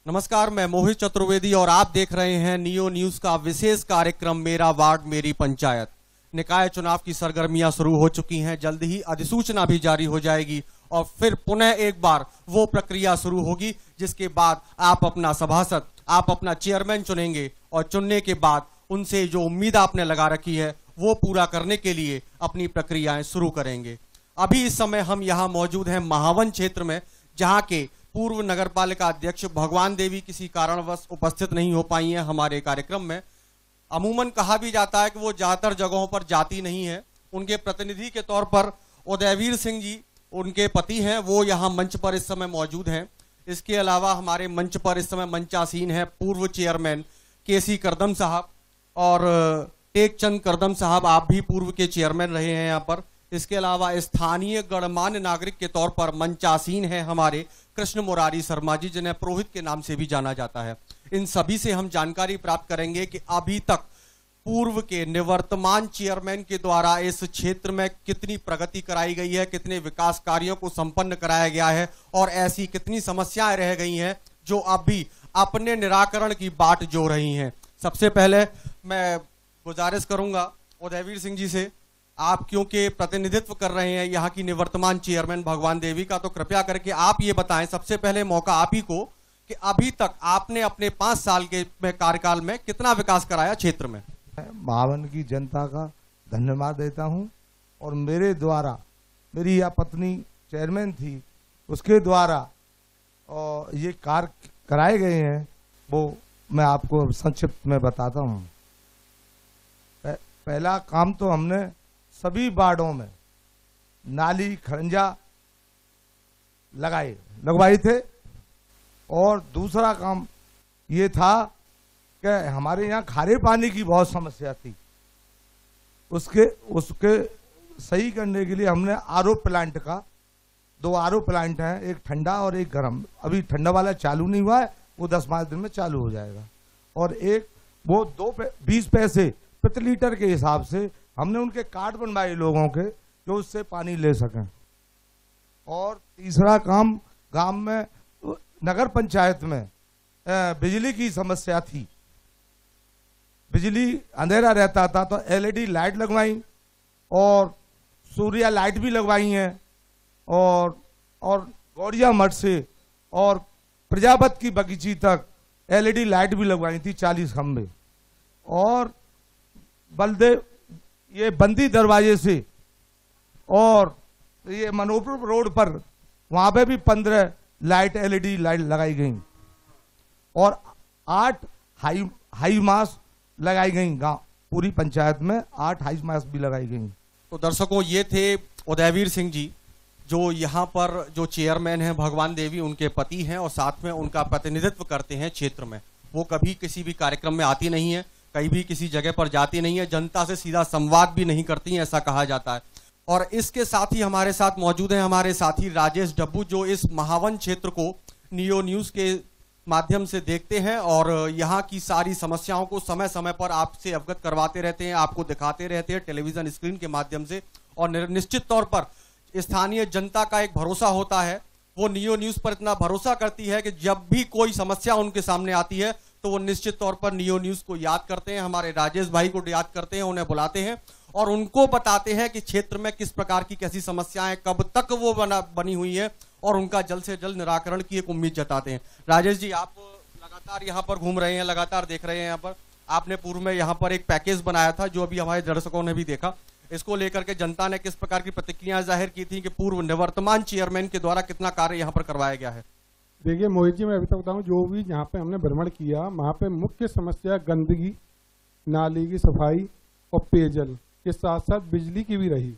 नमस्कार, मैं मोहित चतुर्वेदी और आप देख रहे हैं नियो न्यूज का विशेष कार्यक्रम मेरा वार्ड मेरी पंचायत। निकाय चुनाव की सरगर्मियां शुरू हो चुकी हैं। जल्द ही अधिसूचना भी जारी हो जाएगी और फिर पुनः एक बार वो प्रक्रिया शुरू होगी जिसके बाद आप अपना सभासद, आप अपना चेयरमैन चुनेंगे और चुनने के बाद उनसे जो उम्मीद आपने लगा रखी है वो पूरा करने के लिए अपनी प्रक्रियाएं शुरू करेंगे। अभी इस समय हम यहाँ मौजूद हैं महावन क्षेत्र में, जहाँ के पूर्व नगरपालिका अध्यक्ष भगवान देवी किसी कारणवश उपस्थित नहीं हो पाई हैं हमारे कार्यक्रम में। अमूमन कहा भी जाता है कि वो ज्यादातर जगहों पर जाती नहीं है। उनके प्रतिनिधि के तौर पर उदयवीर सिंह जी, उनके पति हैं, वो यहाँ मंच पर इस समय मौजूद हैं। इसके अलावा हमारे मंच पर इस समय मंचासीन है पूर्व चेयरमैन केसी करदम साहब और टेकचंद करदम साहब, आप भी पूर्व के चेयरमैन रहे हैं यहाँ पर। इसके अलावा स्थानीय गणमान्य नागरिक के तौर पर मंचासीन है हमारे कृष्ण मुरारी शर्मा जी, जिन्हें पुरोहित के नाम से भी जाना जाता है। इन सभी से हम जानकारी प्राप्त करेंगे कि अभी तक पूर्व के निवर्तमान चेयरमैन के द्वारा इस क्षेत्र में कितनी प्रगति कराई गई है, कितने विकास कार्यों को संपन्न कराया गया है और ऐसी कितनी समस्याएं रह गई हैं जो अभी अपने निराकरण की बाट जो रही हैं। सबसे पहले मैं गुजारिश करूंगा उदयवीर सिंह जी से, आप क्योंकि प्रतिनिधित्व कर रहे हैं यहाँ की निवर्तमान चेयरमैन भगवान देवी का, तो कृपया करके आप ये बताएं, सबसे पहले मौका आप ही को, कि अभी तक आपने अपने 5 साल के कार्यकाल में कितना विकास कराया क्षेत्र में। महावन की जनता का धन्यवाद देता हूं और मेरे द्वारा, मेरी यह पत्नी चेयरमैन थी, उसके द्वारा और ये कार्य कराए गए हैं वो मैं आपको संक्षिप्त में बताता हूं। पहला काम तो हमने सभी वार्डों में नाली खरंजा लगवाए थे और दूसरा काम ये था कि हमारे यहाँ खारे पानी की बहुत समस्या थी। उसके सही करने के लिए हमने आरओ प्लांट का 2 आरओ प्लांट हैं, एक ठंडा और एक गर्म। अभी ठंडा वाला चालू नहीं हुआ है, वो 10-5 दिन में चालू हो जाएगा। और एक वो 20 पैसे प्रति लीटर के हिसाब से हमने उनके कार्ड बनवाए लोगों के, जो उससे पानी ले सकें। और तीसरा काम, गांव में नगर पंचायत में बिजली की समस्या थी, बिजली अंधेरा रहता था, तो एलईडी लाइट लगवाई और सूर्या लाइट भी लगवाई हैं और गौड़िया मठ से और प्रजापत की बगीची तक एलईडी लाइट भी लगवाई थी, 40 खंबे। और बलदेव ये बंदी दरवाजे से और ये मनोपुर रोड पर वहां पे भी 15 लाइट एलईडी लाइट लगाई गई और 8 हाई मास लगाई गई। गांव पूरी पंचायत में 8 हाई मास भी लगाई गई। तो दर्शकों, ये थे उदयवीर सिंह जी, जो यहाँ पर जो चेयरमैन हैं भगवान देवी, उनके पति हैं और साथ में उनका प्रतिनिधित्व करते हैं क्षेत्र में। वो कभी किसी भी कार्यक्रम में आती नहीं है, कहीं भी किसी जगह पर जाती नहीं है, जनता से सीधा संवाद भी नहीं करती हैं, ऐसा कहा जाता है। और इसके साथ ही हमारे साथ मौजूद हैं हमारे साथी राजेश डब्बू, जो इस महावन क्षेत्र को नियो न्यूज के माध्यम से देखते हैं और यहाँ की सारी समस्याओं को समय समय पर आपसे अवगत करवाते रहते हैं, आपको दिखाते रहते हैं टेलीविजन स्क्रीन के माध्यम से। और निश्चित तौर पर स्थानीय जनता का एक भरोसा होता है, वो नियो न्यूज पर इतना भरोसा करती है कि जब भी कोई समस्या उनके सामने आती है तो वो निश्चित तौर पर नियो न्यूज को याद करते हैं, हमारे राजेश भाई को याद करते हैं, उन्हें बुलाते हैं और उनको बताते हैं कि क्षेत्र में किस प्रकार की कैसी समस्याएं, कब तक वो बनी हुई है और उनका जल्द से जल्द निराकरण की एक उम्मीद जताते हैं। राजेश जी, आप लगातार यहाँ पर घूम रहे हैं, लगातार देख रहे हैं यहाँ पर, आपने पूर्व में यहाँ पर एक पैकेज बनाया था जो अभी हमारे दर्शकों ने भी देखा। इसको लेकर के जनता ने किस प्रकार की प्रतिक्रिया जाहिर की थी कि पूर्व निवर्तमान चेयरमैन के द्वारा कितना कार्य यहाँ पर करवाया गया है? देखिए मोहित जी, मैं अभी तक बताऊं, जो भी यहाँ पे हमने भ्रमण किया, वहाँ पे मुख्य समस्या गंदगी, नाली की सफाई और पेयजल के साथ साथ बिजली की भी रही।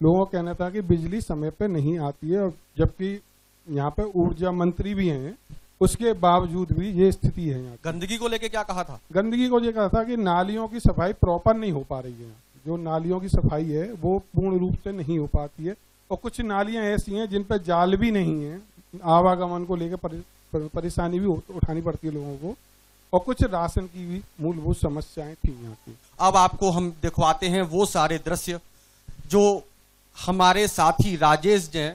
लोगों का कहना था कि बिजली समय पे नहीं आती है और जबकि यहाँ पे ऊर्जा मंत्री भी हैं, उसके बावजूद भी ये स्थिति है। यहाँ गंदगी को लेकर क्या कहा था? गंदगी को ये कहा था कि नालियों की सफाई प्रॉपर नहीं हो पा रही है। जो नालियों की सफाई है वो पूर्ण रूप से नहीं हो पाती है और कुछ नालियां ऐसी हैं जिन पर जाल भी नहीं है, आवागमन को लेकर परेशानी भी उठानी पड़ती है लोगों को, और कुछ राशन की भी मूलभूत समस्याएं थी यहाँ की। अब आपको हम दिखवाते हैं वो सारे दृश्य जो हमारे साथी राजेश ने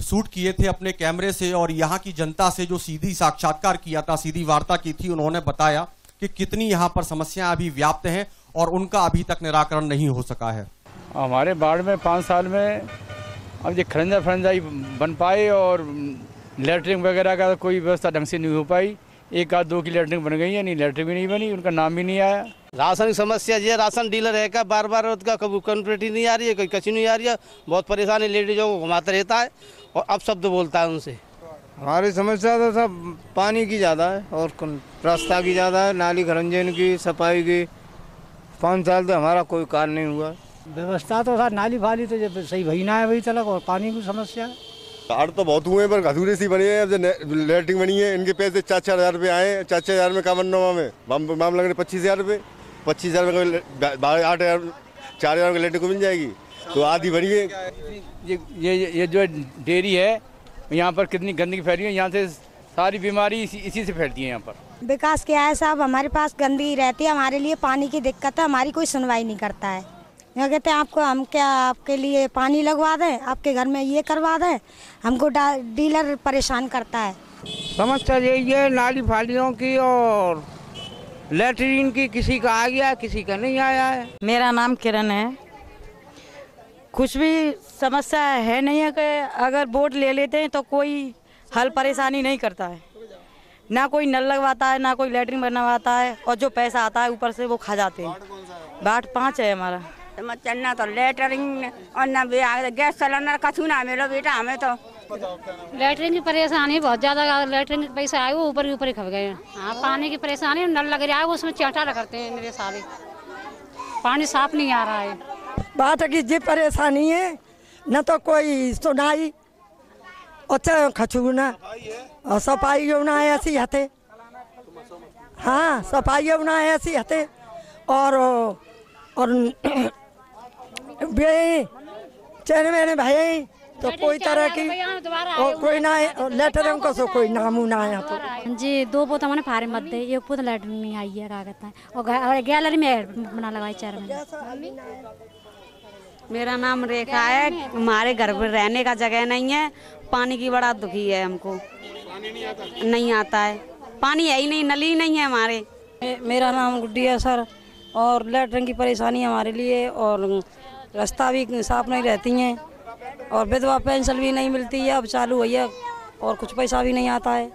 शूट किए थे अपने कैमरे से और यहाँ की जनता से जो सीधी साक्षात्कार किया था, सीधी वार्ता की थी, उन्होंने बताया कि कितनी यहाँ पर समस्याएं अभी व्याप्त हैं और उनका अभी तक निराकरण नहीं हो सका है। हमारे वार्ड में 5 साल में अब ये खरंजा ही बन पाए और लैट्रिन वगैरह का कोई व्यवस्था ढंग से नहीं हो पाई। 1 आध 2 की लैट्रिन बन गई है, नहीं लैट्रिन भी नहीं बनी, उनका नाम भी नहीं आया। राशन की समस्या ये राशन डीलर है क्या बार उसका कभी कंप्लीट नहीं आ रही है, कोई कच्ची नहीं आ रही है, बहुत परेशानी लेडीजों को घुमाता रहता है और अब शब्द बोलता है उनसे। हमारी समस्या तो सब पानी की ज़्यादा है और रास्ता की ज़्यादा है, नाली खरंजन की सफाई की। 5 साल तो हमारा कोई कार्य नहीं हुआ। व्यवस्था तो सर नाली फाली तो जब सही वही ना है वही तलक, और पानी की समस्या है। कार्ड तो बहुत हुए पर अधूरे सी बनी है। अब जो लैट्रिन बनी है इनके पैसे 4-4 हज़ार रुपये आए। 4-4 हज़ार में कामननामा में माम लग रहे 25 हज़ार रुपये। 25 हज़ार में 8 हज़ार 4 हज़ार की लैट्रिन को मिल जाएगी तो आधी बनी है। ये जो डेयरी है यहाँ पर कितनी गंदगी फैली है, यहाँ से सारी बीमारी इसी से फैलती है। यहाँ पर विकास क्या है साहब, हमारे पास गंदगी रहती है, हमारे लिए पानी की दिक्कत है, हमारी कोई सुनवाई नहीं करता है। यहाँ कहते हैं आपको हम क्या आपके लिए पानी लगवा दें, आपके घर में ये करवा दें, हमको डीलर परेशान करता है। समस्या यही है नाली फालियों की और लैट्रिन की, किसी का आ गया किसी का नहीं आया है। मेरा नाम किरण है। कुछ भी समस्या है नहीं है कि अगर वोट ले लेते हैं तो कोई हल परेशानी नहीं करता है, ना कोई नल लगवाता है ना कोई लैट्रिन बनवाता है, और जो पैसा आता है ऊपर से वो खा जाते हैं। वार्ड 5 है हमारा। चलना तो लैट्रिन और ना गैस सिलेंडर कछु ना मिलो बेटा, हमें तो लैट्रिन की परेशानी बहुत ज़्यादा। लैट्रिन के पैसे आए वो ऊपर ही खप गए। हाँ, पानी की परेशानी, नल लग रहा है उसमें चाटा करते हैं मेरे सारे, पानी साफ नहीं आ रहा है। बात की जी परेशानी है, न तो कोई सुनाई और खचू ना और सफाई ना ऐसी हते। हाँ, सफाई ना ऐसी हते और चेहरे मेरे भाई तो कोई तरह की और कोई ना लेटर को सो कोई नामू ना आया तो जी 2 पोत हमने फारे मत दे, 1 पोत लैट्रिन नहीं आई है का कहता है, और गैलरी में बना लगाई 4 में। मेरा नाम रेखा है। हमारे घर में रहने का जगह नहीं है, पानी की बड़ा दुखी है हमको। नहीं आता है, पानी है ही नहीं, नली नहीं है हमारे। मेरा नाम गुड्डी है सर, और लैट्रिन की परेशानी हमारे लिए, और रास्ता भी साफ नहीं रहती हैं, और विधवा पेंशन भी नहीं मिलती है, अब चालू हुई है, और कुछ पैसा भी नहीं आता है।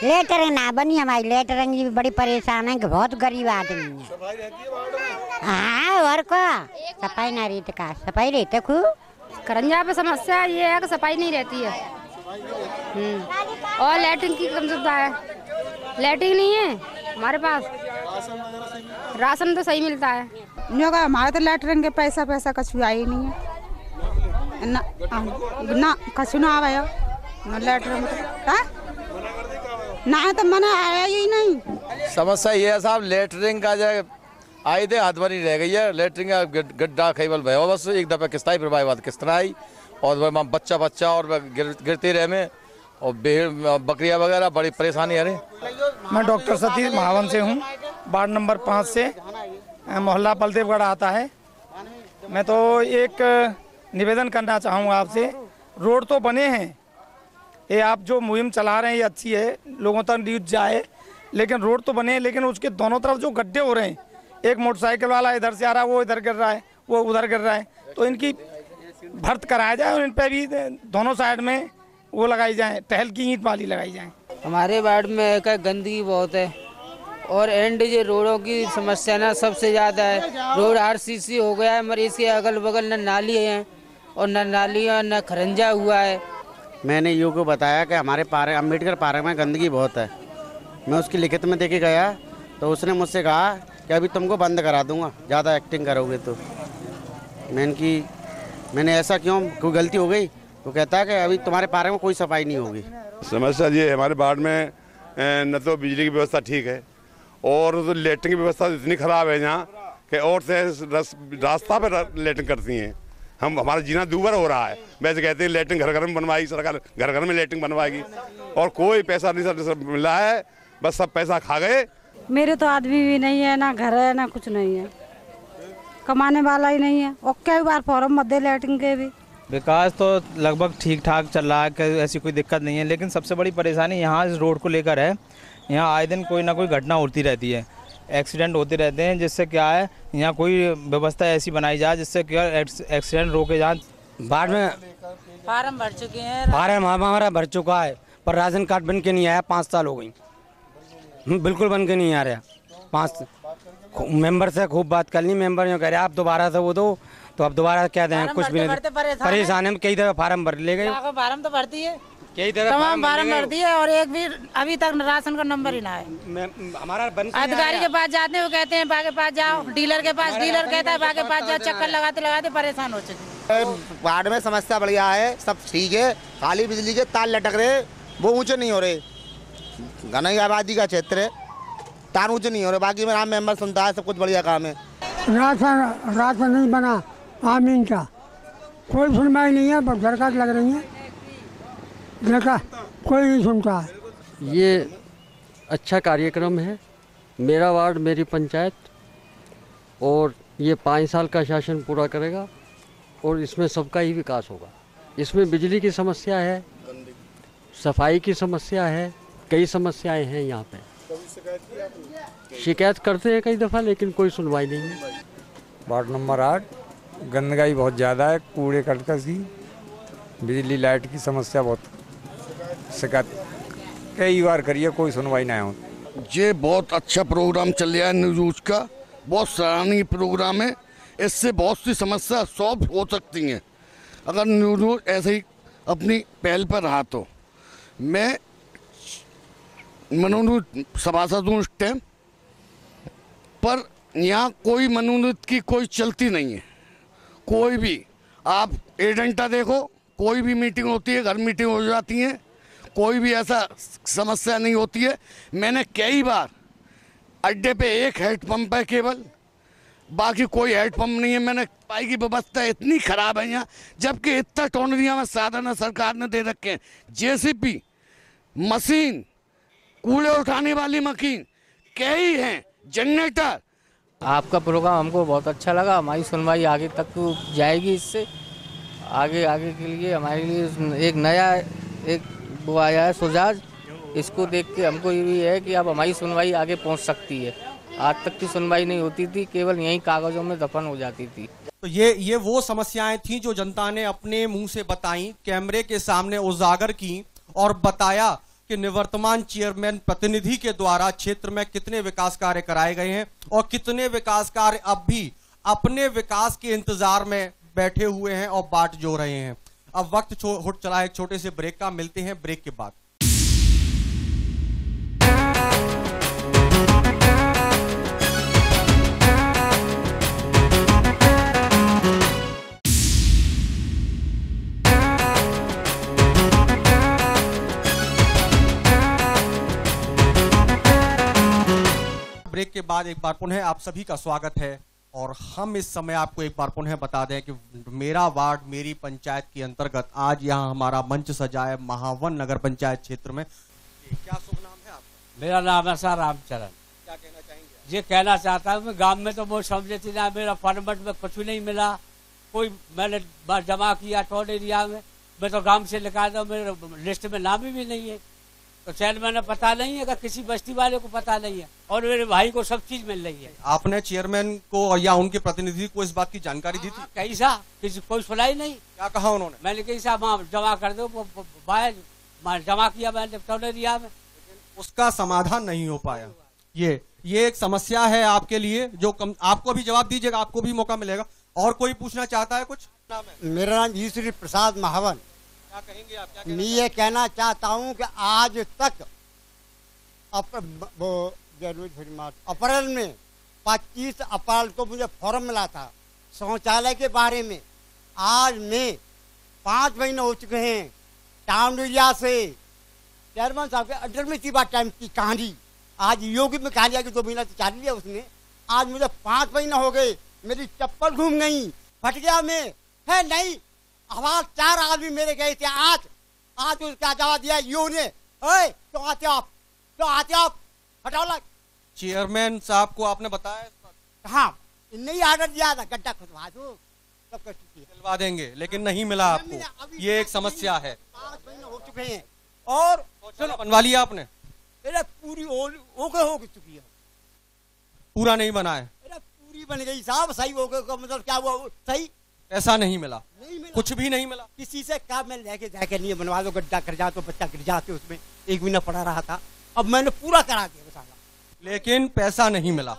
लैट्रिन ना बनी, हमारी लैट्रिन की भी बड़ी परेशान है, बहुत गरीब आदमी है। हाँ, और क्या सफाई ना रहती का सफाई रहते खूब। करंजा पे समस्या ये है कि सफाई नहीं रहती है, और लैट्रिन की कम सुविधा है। लैट्रिन नहीं है हमारे पास, राशन तो सही मिलता है। हमारे तो लैट्रिन के पैसा कछु आया ही नहीं है, ना कछु ना आवे ना लैट्रिन ना है तो मैंने आया ही नहीं। समस्या ये है साहब, लैट्रिन का जो आई थे हाथ भरी रह गई है। लैट्रिन का गड्ढा केवल भयो, बस एक दफा किस्त आई, फिर बाद किस्त ना आई, और बच्चा और गिरते रहे में, और भेड़ बकरियां वगैरह बड़ी परेशानी है। मैं डॉक्टर सतीश महावन से हूँ, वार्ड नंबर 5 से, मोहल्ला बलदेवगढ़ आता है। मैं तो एक निवेदन करना चाहूँगा आपसे, रोड तो बने हैं, ये आप जो मुहिम चला रहे हैं ये अच्छी है, लोगों तक न्यूज जाए, लेकिन रोड तो बने हैं, लेकिन उसके दोनों तरफ जो गड्ढे हो रहे हैं, एक मोटरसाइकिल वाला इधर से आ रहा है, वो इधर गिर रहा है, वो उधर गिर रहा है, तो इनकी भर्त कराया जाए और इन पे भी दोनों साइड में वो लगाई जाए, टहल की ईंट वाली लगाई जाए। हमारे वार्ड में क्या गंदगी बहुत है, और एंड ये रोडों की समस्या ना सबसे ज़्यादा है। रोड RCC हो गया है, मगर इसके अगल बगल न नाली है और न नाली और न खरंजा हुआ है। मैंने यू को बताया कि हमारे पार्क अम्बेडकर पार्क में गंदगी बहुत है। मैं उसकी लिखित में देके गया तो उसने मुझसे कहा कि अभी तुमको बंद करा दूंगा, ज़्यादा एक्टिंग करोगे तो। मैंने ऐसा क्यों, कोई गलती हो गई? तो कहता है कि अभी तुम्हारे पार्क में कोई सफाई नहीं होगी। समस्या ये हमारे वार्ड में न तो बिजली की व्यवस्था ठीक है, और तो लैट्रिन की व्यवस्था इतनी ख़राब है यहाँ कि और से रास्ता पर लैट्रिन करती हैं। हमारा जीना दूभर हो रहा है। वैसे कहते हैं लैट्रिन घर घर में बनवाएगी सरकार, घर घर में लैट्रिन बनवाएगी, और कोई पैसा नहीं मिल रहा है, बस सब पैसा खा गए। मेरे तो आदमी भी नहीं है, ना घर है ना कुछ नहीं है, कमाने वाला ही नहीं है, और कई बार फॉर्म मत दे लैट्रिन के भी। विकास तो लगभग ठीक ठाक चल रहा है, ऐसी कोई दिक्कत नहीं है, लेकिन सबसे बड़ी परेशानी यहाँ इस रोड को लेकर है। यहाँ आए दिन कोई ना कोई घटना होती रहती है, एक्सीडेंट होते रहते हैं, जिससे क्या है यहाँ कोई व्यवस्था ऐसी बनाई जाए जिससे क्या एक्सीडेंट रोके जाए। बाढ़ में फार्म भर चुके हैं, फार्म हमारा भर चुका है, पर राशन कार्ड बन के नहीं आया। 5 साल हो गई, बिल्कुल बन के नहीं आ रहा। 5 मेंबर से खूब बात कर ली, मेंबर यूँ कह रहे आप दोबारा से वो दो, तो अब दोबारा क्या दें, कुछ भी नहीं। परेशान है, कई दफा फार्म भर ले गए, फार्म तो भरती है, कई दफा तमाम फार्म भरती है और एक भी अभी तक राशन का नंबर ही ना है। हमारा अधिकारी के पास जाते हैं, वो कहते हैं बागे पास जाओ, डीलर के पास, डीलर कहता है बागे पास जाओ, चक्कर लगाते लगाते परेशान हो चुके हैं। वार्ड में समस्या बढ़िया है, सब ठीक है, खाली बिजली के तार लटक रहे, वो ऊंचे नहीं हो रहे। घनी आबादी का क्षेत्र है, तार ऊंचे नहीं हो रहे। बाकी मेरा मेंबर सुनता है, सब कुछ बढ़िया काम है। राशन नहीं बना आमीन का, कोई सुनवाई नहीं है, बस दरखास्त लग रही है, देखा कोई नहीं सुनता है। ये अच्छा कार्यक्रम है, मेरा वार्ड मेरी पंचायत, और ये 5 साल का शासन पूरा करेगा और इसमें सबका ही विकास होगा। इसमें बिजली की समस्या है, सफाई की समस्या है, कई समस्याएं हैं यहाँ पे। शिकायत करते हैं कई दफ़ा, लेकिन कोई सुनवाई नहीं है। वार्ड नंबर 8 गंदगी बहुत ज़्यादा है, कूड़े करकट की, बिजली लाइट की समस्या बहुत, शिकायत कई बार करिए, कोई सुनवाई नहीं हो। ये बहुत अच्छा प्रोग्राम चल रहा है न्यूज का, बहुत सराहनीय प्रोग्राम है। इससे बहुत सी समस्या सॉल्व हो सकती हैं अगर न्यूज ऐसे ही अपनी पहल पर रहा तो। मैं मनोनीत सभासद हूँ इस टाइम, पर यहाँ कोई मनोनीत की कोई चलती नहीं है। कोई भी आप एजेंडा देखो, कोई भी मीटिंग होती है, घर मीटिंग हो जाती है, कोई भी ऐसा समस्या नहीं होती है। मैंने कई बार अड्डे पे एक हेड पंप है केवल, बाकी कोई हेड पंप नहीं है। मैंने पाई की व्यवस्था इतनी खराब है यहाँ, जबकि इतना टोनरिया में साधन सरकार ने दे रखे हैं, जेसीबी मशीन, कूड़े उठाने वाली मशीन कई हैं, जनरेटर। आपका प्रोग्राम हमको बहुत अच्छा लगा, हमारी सुनवाई आगे तक जाएगी, इससे आगे आगे के लिए हमारे लिए एक नया एक वो आया है सुझाव, इसको देख के हमको ये भी है कि अब हमारी सुनवाई आगे पहुंच सकती है। आज तक की सुनवाई नहीं होती थी, केवल यहीं कागजों में दफन हो जाती थी। तो ये वो समस्याएं थी जो जनता ने अपने मुंह से बताई, कैमरे के सामने उजागर की और बताया कि निवर्तमान चेयरमैन प्रतिनिधि के द्वारा क्षेत्र में कितने विकास कार्य कराए गए हैं और कितने विकास कार्य अब भी अपने विकास के इंतजार में बैठे हुए हैं और बाट जो रहे हैं। अब वक्त हो चला है एक छोटे से ब्रेक का, मिलते हैं ब्रेक के बाद। ब्रेक के बाद एक बार पुनः आप सभी का स्वागत है और हम इस समय आपको एक बार पुनः बता दें कि मेरा वार्ड मेरी पंचायत के अंतर्गत आज यहाँ हमारा मंच सजा है महावन नगर पंचायत क्षेत्र में। क्या शुभ नाम है आपका? मेरा नाम है सर रामचरण। क्या कहना चाहेंगे? ये कहना चाहता हूँ, गांव में तो वो समझती ना, मेरा फॉर्मेट में कुछ भी नहीं मिला, कोई मैंने जमा किया टोल एरिया में, मैं तो गांव से लिखा था, मेरे लिस्ट में नाम भी नहीं है, तो चेयरमैन पता नहीं है, किसी बस्ती वाले को पता नहीं है, और मेरे भाई को सब चीज मिल रही है। आपने चेयरमैन को या उनके प्रतिनिधि को इस बात की जानकारी दी थी? कैसा किसी कोई सुनाई नहीं। क्या कहा उन्होंने? मैंने कैसा वहाँ जमा कर दो, जमा किया मैंने टोल एरिया में, उसका समाधान नहीं हो पाया। ये एक समस्या है आपके लिए जो आपको भी जवाब दीजिएगा, आपको भी मौका मिलेगा। और कोई पूछना चाहता है कुछ? नाम है? मेरा नाम ईश्वरी प्रसाद महावन। क्या कहेंगे आप? क्या मैं ये कहना चाहता हूँ कि आज तक अप्रैल में 25 अप्रैल को मुझे फॉर्म मिला था शौचालय के बारे में। आज में 5 महीने हो चुके हैं टाउन एरिया से चेयरमैन साहब के अड्डर में थी बात टाइम की कहानी। आज योगी में कहा लिया कि 2 महीना तो चाल लिया उसने। आज मुझे 5 महीने हो गए, मेरी चप्पल घूम गई, फट गया मैं है नहीं। आवाज 4 आदमी मेरे गए थे आज उसका जवाब दिया यू ने, क्यों आते आप, क्यों आते आप, हटाओ लग। चेयरमैन साहब को आपने बताया? हाँ, नहीं ऑर्डर दिया था, गड्ढा खुदवा दो, सब कर चुकी है। दिलवा देंगे लेकिन नहीं मिला आपको, ये एक समस्या है। 5 महीने हो चुके हैं और बनवा लिया आपने? मेरा पूरी हो चुकी है, पूरा नहीं बना है। मेरा पूरी बन गई साहब, सही हो गया मतलब क्या हुआ सही, पैसा नहीं मिला, नहीं मिला, कुछ भी नहीं मिला। किसी से कहा मैं लेके जाके नहीं बनवा दो, गड्ढा कर जा तो बच्चा गिर जाते उसमें, 1 महीना पड़ा रहा था, अब मैंने पूरा करा दिया साला, लेकिन पैसा नहीं मिला।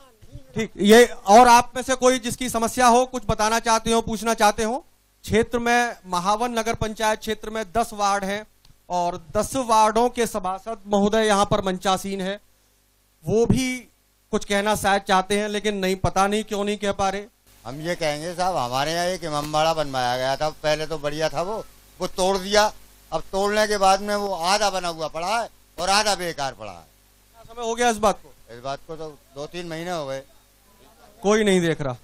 ठीक, ये और आप में से कोई जिसकी समस्या हो, कुछ बताना चाहते हो, पूछना चाहते हो? क्षेत्र में महावन नगर पंचायत क्षेत्र में 10 वार्ड हैं और 10 वार्डों के सभासद महोदय यहाँ पर मंचासीन है। वो भी कुछ कहना शायद चाहते हैं लेकिन नहीं, पता नहीं क्यों नहीं कह पा रहे। हम ये कहेंगे साहब, हमारे यहाँ एक इमामबाड़ा बनवाया गया था, पहले तो बढ़िया था, वो तोड़ दिया। अब तोड़ने के बाद में वो आधा बना हुआ पड़ा है और आधा बेकार पड़ा है। कितना समय हो गया इस बात को? इस बात को तो 2-3 महीने हो गए, कोई नहीं देख रहा।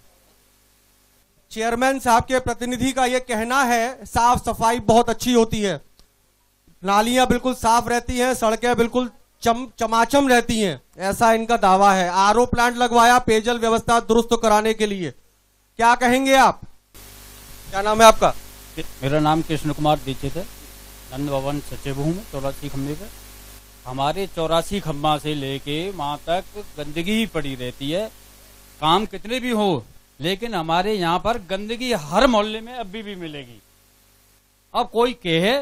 चेयरमैन साहब के प्रतिनिधि का ये कहना है साफ सफाई बहुत अच्छी होती है, नालियां बिल्कुल साफ रहती हैं, सड़कें बिल्कुल चमाचम रहती हैं, ऐसा इनका दावा है। आरओ प्लांट लगवाया पेयजल व्यवस्था दुरुस्त कराने के लिए, क्या कहेंगे आप? क्या नाम है आपका? मेरा नाम कृष्ण कुमार दीक्षित है, नंद भवन सचिव हूँ 84 खम्बे पे। हमारे 84 खम्बा से लेके वहाँ तक गंदगी ही पड़ी रहती है, काम कितने भी हो, लेकिन हमारे यहाँ पर गंदगी हर मोहल्ले में अभी भी मिलेगी। अब कोई कहे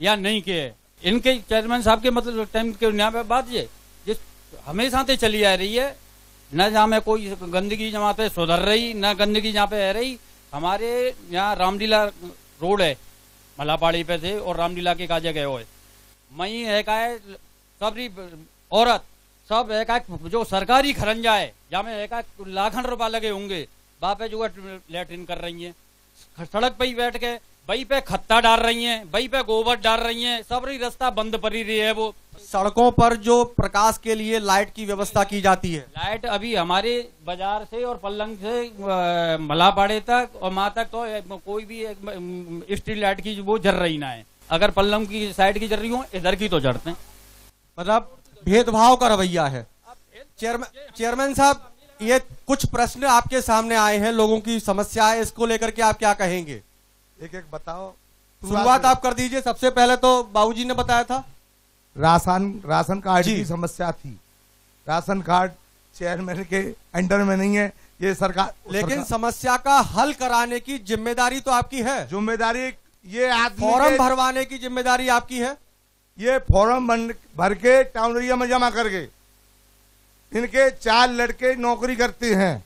या नहीं कहे, इनके चेयरमैन साहब के मतलब टाइम के यहाँ पे बात ये जिस हमेशा से चली आ रही है, न जहाँ में कोई गंदगी जहाँ पे सुधर रही, न गंदगी जहाँ पे रह रही। हमारे यहाँ रामलीला रोड है, मलापाड़ी पे से और रामलीला के का जगह हो है, मई है का है सबरी औरत सब है का जो सरकारी खरंजा है, जहाँ में है का लाखन रुपया लगे होंगे, वहाँ पे जो है लेटरिन कर रही हैं, सड़क पे ही बैठ के वहीं पे खत्ता डाल रही हैं, वहीं पे गोबर डाल रही हैं, सब रास्ता बंद पड़ी रही है। वो सड़कों पर जो प्रकाश के लिए लाइट की व्यवस्था की जाती है, लाइट अभी हमारे बाजार से और पल्लंग से मलापाड़े तक और माँ तक तो कोई भी स्ट्रीट लाइट की वो जल रही ना है। अगर पल्लंग की साइड की जल रही हो, इधर की तो जलते हैं। मतलब भेदभाव का रवैया है। चेयरमैन साहब, ये कुछ प्रश्न आपके सामने आए हैं, लोगों की समस्या है, इसको लेकर के आप क्या कहेंगे? एक एक बताओ, शुरुआत आप कर दीजिए। सबसे पहले तो बाबूजी ने बताया था राशन कार्ड की समस्या थी। राशन कार्ड चेयरमैन के अंडर में नहीं है, ये सरकार, लेकिन समस्या का हल कराने की जिम्मेदारी तो आपकी है। जिम्मेदारी ये आदमी फॉर्म भरवाने की जिम्मेदारी आपकी है। ये फॉर्म भर के टाउन एरिया में जमा करके इनके 4 लड़के नौकरी करते हैं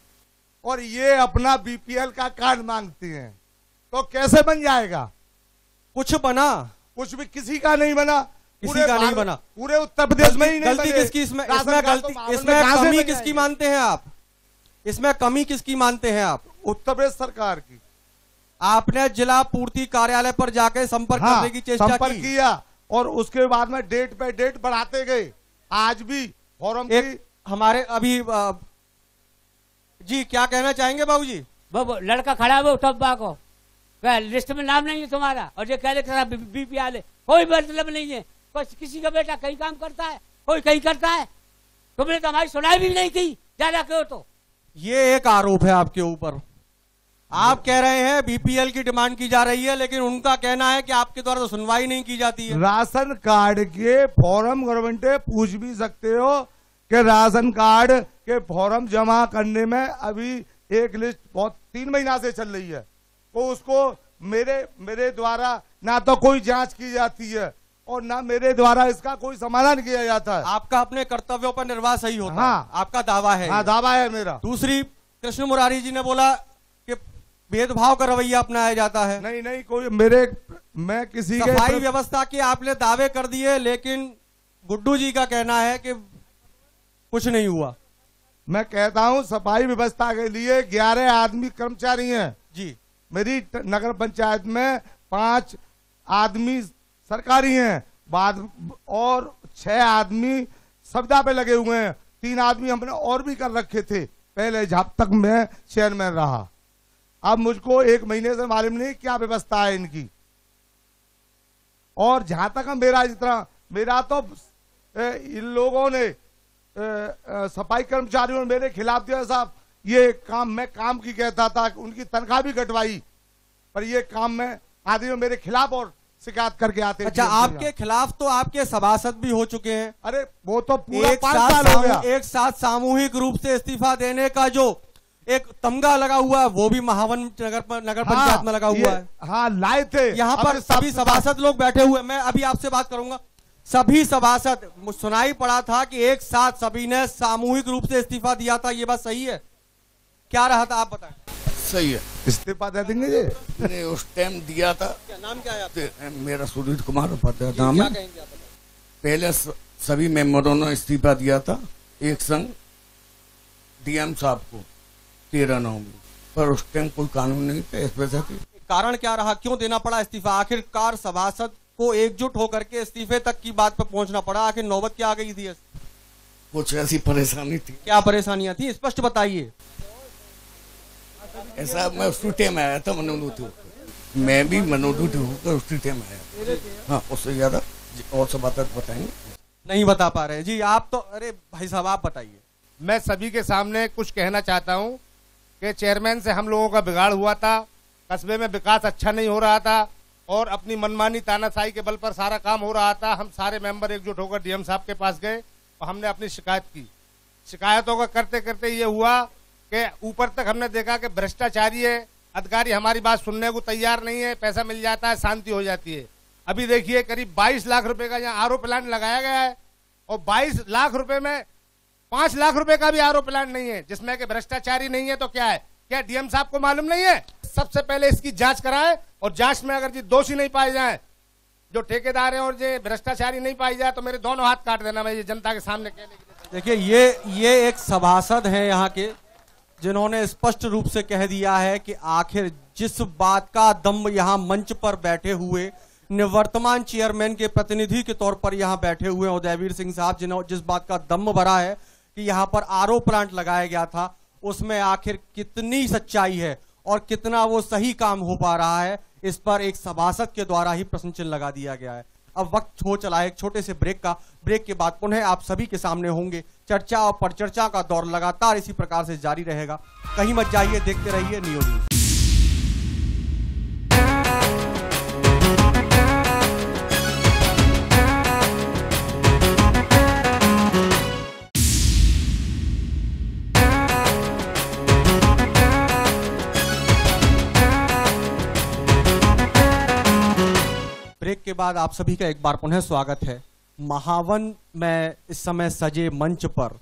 और ये अपना बीपीएल का कार्ड मांगते हैं, तो कैसे बन जाएगा? कुछ बना? कुछ भी किसी का नहीं बना, किसी का नहीं बना, पूरे उत्तर प्रदेश में ही नहीं गलती किसकी? इसमें कमी किसकी मानते हैं आप? इसमें कमी किसकी मानते हैं आप? उत्तर प्रदेश सरकार की। आपने जिला पूर्ति कार्यालय पर जाके संपर्क करने की चेष्टा किया और उसके बाद में डेट पे डेट बढ़ाते गए। आज भी फॉर्म की हमारे अभी जी क्या कहना चाहेंगे बाबूजी? वो लड़का खड़ा है टब्बा को, लिस्ट में नाम नहीं है तुम्हारा और ये कह रहे बीपीएल, कोई मतलब नहीं है। किसी का बेटा कहीं काम करता है, कोई कहीं करता है, तुमने तो हमारी सुनाई भी नहीं की ज्यादा क्यों? तो ये एक आरोप है आपके ऊपर। आप कह रहे हैं बीपीएल की डिमांड की जा रही है, लेकिन उनका कहना है कि आपके द्वारा तो सुनवाई नहीं की जाती है। राशन कार्ड के फॉर्म गवर्नमेंट पूछ भी सकते हो कि राशन कार्ड के फॉर्म जमा करने में अभी एक लिस्ट बहुत 3 महीना से चल रही है, तो उसको मेरे द्वारा ना तो कोई जांच की जाती है और ना मेरे द्वारा इसका कोई समाधान किया जाता है। आपका अपने कर्तव्यों पर निर्वाह सही होता हाँ, है, आपका दावा है। हाँ, दावा है मेरा। दूसरी, कृष्ण मुरारी जी ने बोला कि भेदभाव का रवैया अपनाया जाता है। नहीं, कोई मैं किसी सफाई व्यवस्था के आपने दावे कर दिए, लेकिन गुड्डू जी का कहना है कि कुछ नहीं हुआ। मैं कहता हूं सफाई व्यवस्था के लिए 11 आदमी कर्मचारी हैं जी। मेरी नगर पंचायत में 5 आदमी सरकारी हैं, बाद और 6 आदमी सविदा पे लगे हुए हैं। 3 आदमी हमने और भी कर रखे थे पहले जब तक मैं चेयरमैन रहा। अब मुझको 1 महीने से मालूम नहीं क्या व्यवस्था है इनकी। और जहां तक मेरा तो इन लोगों ने सफाई कर्मचारियों ने मेरे खिलाफ दिया साहब, ये काम मैं काम की कहता था, उनकी तनख्वाह भी कटवाई पर ये काम में आदमी मेरे खिलाफ और शिकायत करके आते हैं। अच्छा, आपके खिलाफ तो आपके सभासद भी हो चुके हैं। अरे वो तो पूरा 5 साल हो गया। एक साथ सामूहिक रूप से इस्तीफा देने का जो एक तमगा लगा हुआ है वो भी महावन नगर पंचायत में लगा हुआ है। हाँ, लाए थे। यहाँ पर सभी सभासद लोग बैठे हुए। मैं अभी आपसे बात करूंगा। सभी सभासद, सुनाई पड़ा था कि एक साथ सभी ने सामूहिक रूप से इस्तीफा दिया था, ये बात सही है? क्या रहा था, आप बताएं। सही है, इस्तीफा दे देंगे ये। ने उस टाइम दिया था। क्या नाम क्या है आपका? मेरा सुजीत कुमार उपाध्याय नाम है। पहले सभी मेंबरों ने इस्तीफा दिया था एक संग डीएम साहब को 13/9 में, पर उस टाइम कोई कानून नहीं था इस वजह से। कारण क्या रहा, क्यों देना पड़ा इस्तीफा? आखिरकार सभासद को एकजुट होकर के इस्तीफे तक की बात पर पहुंचना पड़ा। आखिर नौबत क्या आ गई थी? कुछ ऐसी परेशानी थी। क्या परेशानियां थी, स्पष्ट बताइए। ऐसा मैं उसी टाइम आया था मनोदूत, मैं भी मनोदूत होकर उसी टाइम आया। हाँ, उससे ज्यादा और सब बात बताएंगे नहीं बता पा रहे जी आप तो। अरे भाई साहब, आप बताइए। मैं सभी के सामने कुछ कहना चाहता हूं कि चेयरमैन से हम लोगों का बिगाड़ हुआ था। कस्बे में विकास अच्छा नहीं हो रहा था और अपनी मनमानी तानाशाही के बल पर सारा काम हो रहा था। हम सारे मेंबर एकजुट होकर डीएम साहब के पास गए और हमने अपनी शिकायत की। शिकायतों का करते करते ये हुआ कि ऊपर तक हमने देखा कि भ्रष्टाचारी है, अधिकारी हमारी बात सुनने को तैयार नहीं है, पैसा मिल जाता है, शांति हो जाती है। अभी देखिए करीब 22 लाख रुपए का यहाँ आरओ प्लांट लगाया गया है और 22 लाख रुपए में 5 लाख रुपए का भी आरओ प्लांट नहीं है, जिसमें कि भ्रष्टाचारी नहीं है तो क्या है? क्या डीएम साहब को मालूम नहीं है? सबसे पहले इसकी जांच कराए और जांच में अगर जी दोषी नहीं पाए जाए, जो ठेकेदार हैं और जो भ्रष्टाचारी नहीं पाई जाए, तो मेरे दोनों हाथ काट देना। मैं ये जनता के सामने कहने के लिए। देखिए, ये एक सभासद हैं यहाँ के, जिन्होंने स्पष्ट रूप से कह दिया है कि आखिर जिस बात का दम यहाँ मंच पर बैठे हुए निवर्तमान चेयरमैन के प्रतिनिधि के तौर पर यहाँ बैठे हुए उदयवीर सिंह साहब, जिस बात का दम भरा है कि यहाँ पर आरओ प्लांट लगाया गया था, उसमें आखिर कितनी सच्चाई है और कितना वो सही काम हो पा रहा है, इस पर एक सभासद के द्वारा ही प्रश्न चिन्ह लगा दिया गया है। अब वक्त हो चला है एक छोटे से ब्रेक का। ब्रेक के बाद पुनः आप सभी के सामने होंगे। चर्चा और परिचर्चा का दौर लगातार इसी प्रकार से जारी रहेगा। कहीं मत जाइए, देखते रहिए नियो न्यूज। ब्रेक के बाद आप सभी का एक बार पुनः स्वागत है। महावन में इस समय सजे मंच पर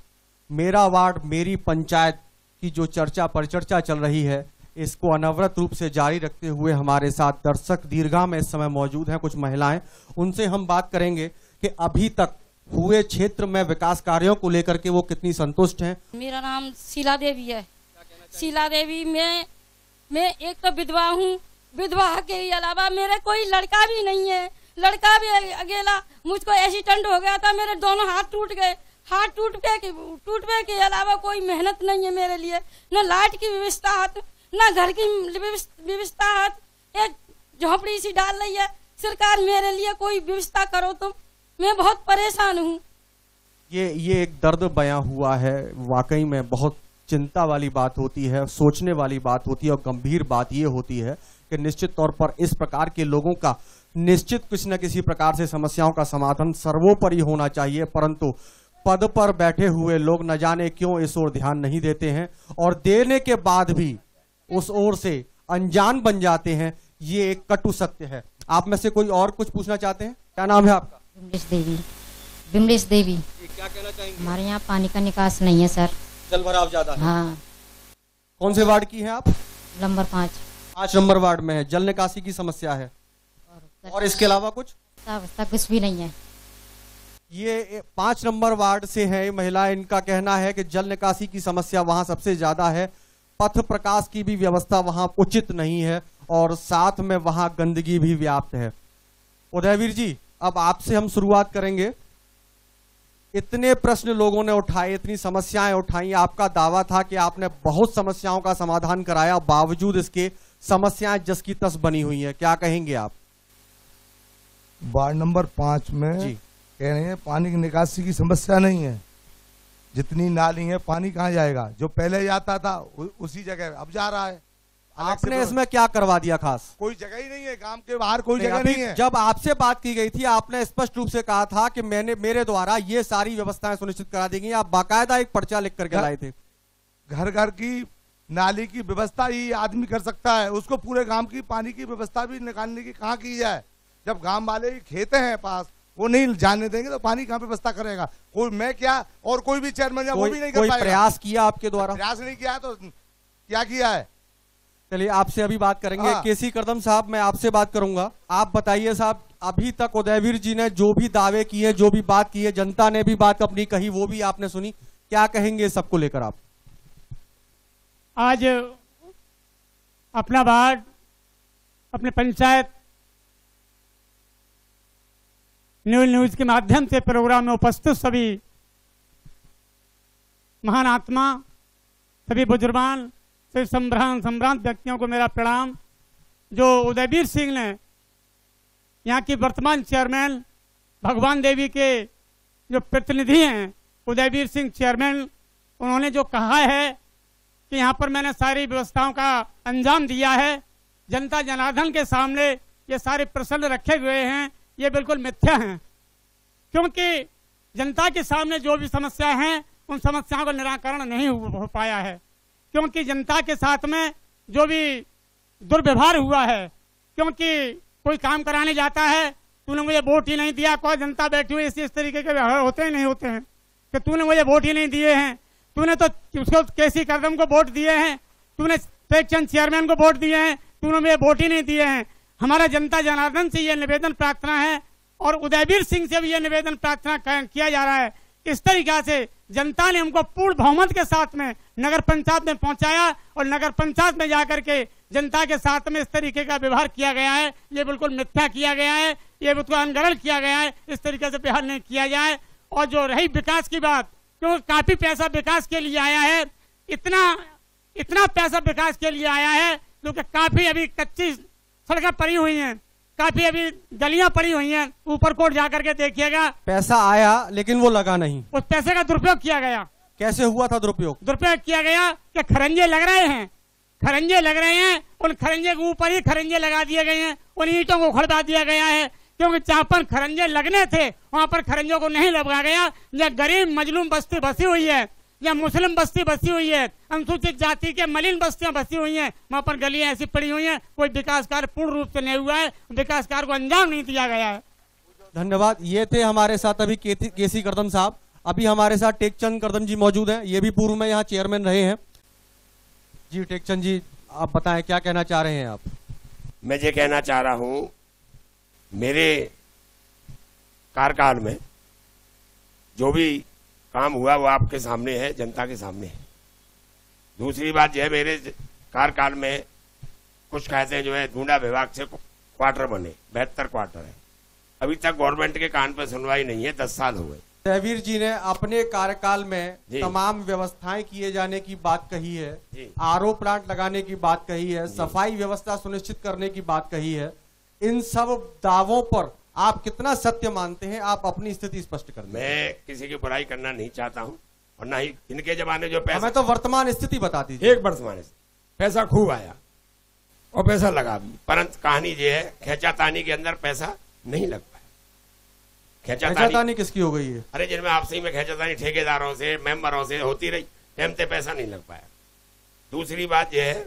मेरा वार्ड मेरी पंचायत की जो चर्चा परिचर्चा चल रही है, इसको अनवरत रूप से जारी रखते हुए हमारे साथ दर्शक दीर्घा में इस समय मौजूद हैं कुछ महिलाएं। उनसे हम बात करेंगे कि अभी तक हुए क्षेत्र में विकास कार्यों को लेकर के वो कितनी संतुष्ट हैं। मेरा नाम शीला देवी है। शीला देवी मैं एक तो विधवा हूँ। विधवा के अलावा मेरा कोई लड़का भी नहीं है। लड़का भी अकेला, मुझको एक्सीडेंट हो गया था, मेरे दोनों हाथ टूट गए। हाथ टूटने के अलावा कोई मेहनत नहीं है मेरे लिए। न लाइट की व्यवस्था है, न घर की व्यवस्था है। एक झोपड़ी सी डाल रही है सरकार, मेरे लिए कोई व्यवस्था करो तुम। मैं बहुत परेशान हूँ। ये एक दर्द बयां हुआ है। वाकई में बहुत चिंता वाली बात होती है, सोचने वाली बात होती है और गंभीर बात ये होती है कि निश्चित तौर पर इस प्रकार के लोगों का निश्चित किसी न किसी प्रकार से समस्याओं का समाधान सर्वोपरि होना चाहिए, परंतु पद पर बैठे हुए लोग न जाने क्यों इस ओर ध्यान नहीं देते हैं और देने के बाद भी उस ओर से अनजान बन जाते हैं। ये एक कटु सत्य है। आप में से कोई और कुछ पूछना चाहते हैं? क्या नाम है आपका? विमलेश देवी। क्या कहना चाहेंगे? हमारे यहाँ पानी का निकास नहीं है सर, जल भराव ज्यादा है। हाँ। कौन से वार्ड की हैं आप? नंबर 5 नंबर वार्ड में है। जल निकासी की समस्या है और इसके अलावा कुछ भी नहीं है। ये 5 नंबर वार्ड से है महिला, इनका कहना है कि जल निकासी की समस्या वहां सबसे ज्यादा है। पथ प्रकाश की भी व्यवस्था वहां उचित नहीं है और साथ में वहां गंदगी भी व्याप्त है। उदयवीर जी, अब आपसे हम शुरुआत करेंगे। इतने प्रश्न लोगों ने उठाए, इतनी समस्याएं उठाई, आपका दावा था कि आपने बहुत समस्याओं का समाधान कराया, बावजूद इसके समस्याएं जस की तस बनी हुई हैं। क्या कहेंगे आप? वार्ड नंबर 5 में कह रहे हैं पानी की निकासी की समस्या नहीं है। जितनी नाली है पानी कहाँ जाएगा? जो पहले जाता था उसी जगह अब जा रहा है आपने इसमें क्या करवा दिया खास? कोई जगह ही नहीं है, गांव के बाहर कोई जगह अभी नहीं है। जब आपसे बात की गई थी आपने स्पष्ट रूप से कहा था कि मेरे द्वारा ये सारी व्यवस्थाएं सुनिश्चित करा दी गई। आप बाकायदा एक पर्चा लिख करके लाए थे। घर घर की नाली की व्यवस्था ही आदमी कर सकता है, उसको पूरे गांव की पानी की व्यवस्था भी निकालने की कहाँ की जाए? जब गांव वाले खेते हैं पास, वो नहीं जाने देंगे तो पानी कहाँ व्यवस्था करेगा? कोई मैं क्या और कोई भी चेयरमैन वो भी नहीं कर पाएगा। प्रयास किया आपके द्वारा? प्रयास नहीं किया तो क्या किया है? चलिए आपसे अभी बात करेंगे। केसी करदम साहब, मैं आपसे बात करूंगा। आप बताइए साहब, अभी तक उदयवीर जी ने जो भी दावे किए, जो भी बात की है, जनता ने भी बात अपनी कही, वो भी आपने सुनी, क्या कहेंगे सबको लेकर आप? आज अपना वार्ड, अपने पंचायत न्यूज के माध्यम से प्रोग्राम में उपस्थित सभी महान आत्मा, सभी बुजुर्गान, सभी संभ्रांत व्यक्तियों को मेरा प्रणाम। जो उदयवीर सिंह ने, यहाँ की वर्तमान चेयरमैन भगवान देवी के जो प्रतिनिधि हैं, उदयवीर सिंह चेयरमैन, उन्होंने जो कहा है कि यहाँ पर मैंने सारी व्यवस्थाओं का अंजाम दिया है, जनता जनार्दन के सामने ये सारे प्रश्न रखे हुए हैं, ये बिल्कुल मिथ्या हैं। क्योंकि जनता के सामने जो भी समस्या हैं, उन समस्याओं का निराकरण नहीं हो पाया है। क्योंकि जनता के साथ में जो भी दुर्व्यवहार हुआ है, क्योंकि कोई काम कराने जाता है, तूने मुझे वोट ही नहीं दिया, कोई जनता बैठी हुई इस तरीके के व्यवहार होते ही नहीं होते हैं कि तूने मुझे वोट ही नहीं दिए हैं, तूने तो उसको केसी करदम को वोट दिए हैं, तूने टेकचंद चेयरमैन को वोट दिए हैं, तूने मुझे वोट ही नहीं दिए हैं। हमारा जनता जनार्दन से ये निवेदन प्रार्थना है और उदयवीर सिंह से भी ये निवेदन प्रार्थना किया जा रहा है। इस तरीका से जनता ने हमको पूर्ण बहुमत के साथ में नगर पंचायत में पहुंचाया और नगर पंचायत में जाकर के जनता के साथ में इस तरीके का व्यवहार किया गया है, ये बिल्कुल मिथ्या किया गया है, ये बिल्कुल अनगढ़ किया गया है। इस तरीके से व्यवहार नहीं किया जाए। और जो रही विकास की बात, क्योंकि काफी पैसा विकास के लिए आया है, इतना पैसा विकास के लिए आया है, क्योंकि काफी अभी कच्ची सड़कें पड़ी हुई हैं, काफी अभी गलियां पड़ी हुई हैं। ऊपर कोट जाकर के देखिएगा, पैसा आया लेकिन वो लगा नहीं, उस पैसे का दुरुपयोग किया गया। कैसे हुआ था दुरुपयोग? दुरुपयोग किया गया कि खरंजे लग रहे हैं, खरंजे लग रहे हैं, उन खरंजे के ऊपर ही खरंजे लगा दिए गए हैं, उन ईंटों को खड़का दिया गया है। क्योंकि जहाँ पर खरंजे लगने थे वहां पर खरंजों को नहीं लगा गया। या गरीब मजलूम बस्ती बसी हुई है, या मुस्लिम बस्ती बसी हुई है, अनुसूचित जाति के मलिन बस्तियां बसी हुई हैं, वहां पर गलियां ऐसी पड़ी हुई हैं, कोई विकास कार्य पूर्ण रूप से नहीं हुआ है, विकास कार्य को अंजाम नहीं दिया गया है। धन्यवाद। ये थे हमारे साथ अभी केसी करदम साहब। अभी हमारे साथ टेकचंद करदम जी मौजूद हैं, ये भी पूर्व में यहाँ चेयरमैन रहे हैं। जी टेकचंद जी, आप बताएं क्या कहना चाह रहे हैं आप? मैं ये कहना चाह रहा हूं, मेरे कार्यकाल में जो भी काम हुआ वो आपके सामने है, जनता के सामने है। दूसरी बात यह है, मेरे कार्यकाल में कुछ कहते हैं जो है ढूंढा विभाग से क्वार्टर बने, 72 क्वार्टर है, अभी तक गवर्नमेंट के कान पर सुनवाई नहीं है, 10 साल हो गए। उदयवीर जी ने अपने कार्यकाल में तमाम व्यवस्थाएं किए जाने की बात कही है, आरओ प्लांट लगाने की बात कही है, सफाई व्यवस्था सुनिश्चित करने की बात कही है। इन सब दावों पर आप कितना सत्य मानते हैं? आप अपनी स्थिति स्पष्ट कर दें। मैं किसी की बुराई करना नहीं चाहता हूं और ना ही इनके जमाने जो पैसा, हमें तो वर्तमान स्थिति बता दीजिए। एक वर्तमान पैसा खूब आया और पैसा लगा भी, परंतु कहानी ये है खेचातानी के अंदर पैसा नहीं लग पाया। खेचातानी किसकी हो गई है? अरे जिनमें आपसी में खेचातानी ठेकेदारों से, मेंबरों से होती रही, टाइम पे पैसा नहीं लग पाया। दूसरी बात यह है,